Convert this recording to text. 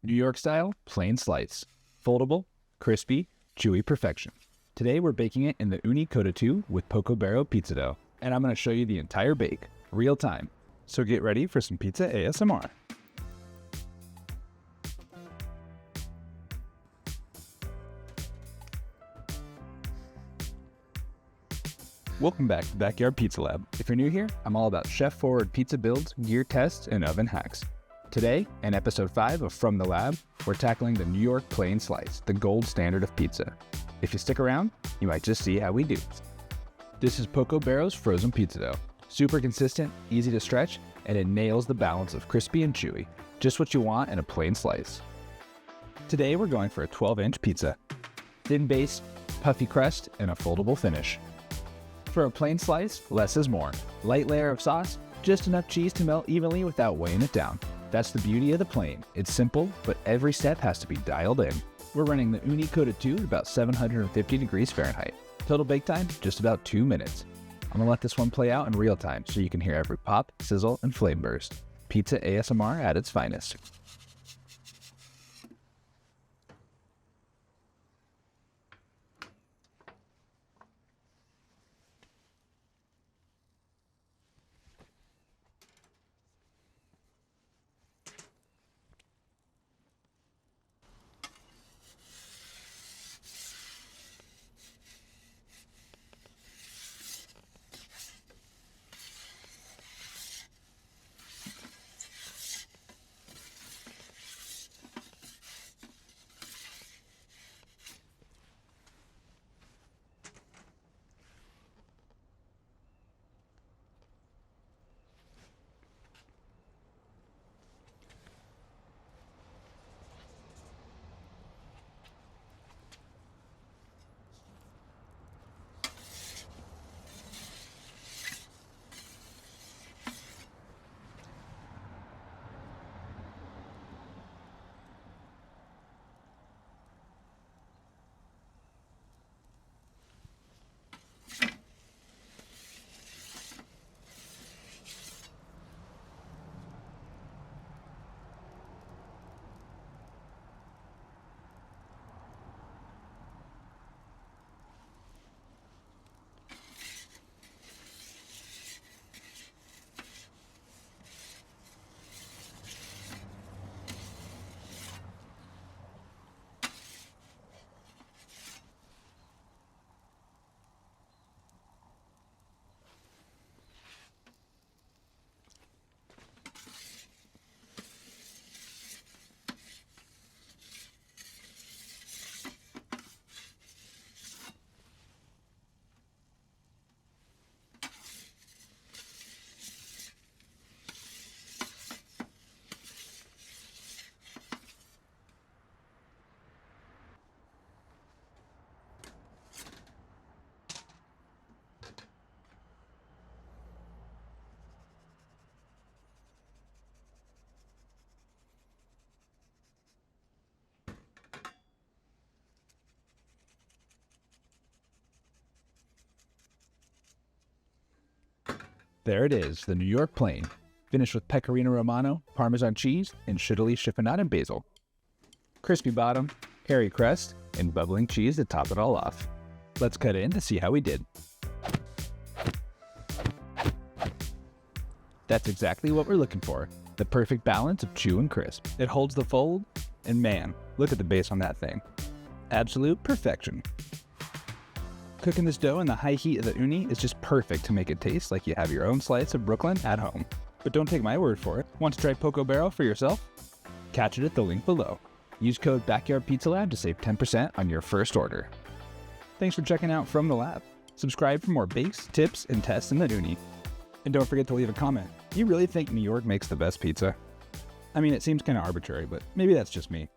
New York style, plain slice. Foldable, crispy, chewy perfection. Today we're baking it in the Ooni Koda 2 with Poco Bero pizza dough. And I'm going to show you the entire bake, real time. So get ready for some pizza ASMR. Welcome back to Backyard Pizza Lab. If you're new here, I'm all about chef-forward pizza builds, gear tests, and oven hacks. Today, in episode 5 of From the Lab, we're tackling the New York plain slice, the gold standard of pizza. If you stick around, you might just see how we do. This is Poco Bero's frozen pizza dough. Super consistent, easy to stretch, and it nails the balance of crispy and chewy. Just what you want in a plain slice. Today, we're going for a 12-inch pizza. Thin base, puffy crust, and a foldable finish. For a plain slice, less is more. Light layer of sauce, just enough cheese to melt evenly without weighing it down. That's the beauty of the plain. It's simple, but every step has to be dialed in. We're running the Ooni Koda 2 at about 750 degrees Fahrenheit. Total bake time, just about 2 minutes. I'm gonna let this one play out in real time so you can hear every pop, sizzle, and flame burst. Pizza ASMR at its finest. There it is, the New York plain, finished with pecorino romano, Parmesan cheese, and shittily chiffonade and basil. Crispy bottom, hairy crust, and bubbling cheese to top it all off. Let's cut in to see how we did. That's exactly what we're looking for, the perfect balance of chew and crisp. It holds the fold, and man, look at the base on that thing. Absolute perfection. Cooking this dough in the high heat of the Ooni is just perfect to make it taste like you have your own slice of Brooklyn at home. But don't take my word for it. Want to try Poco Bero for yourself? Catch it at the link below. Use code BackyardPizzaLab to save 10% on your first order. Thanks for checking out From the Lab. Subscribe for more bakes, tips, and tests in the Ooni. And don't forget to leave a comment. You really think New York makes the best pizza? I mean, it seems kind of arbitrary, but maybe that's just me.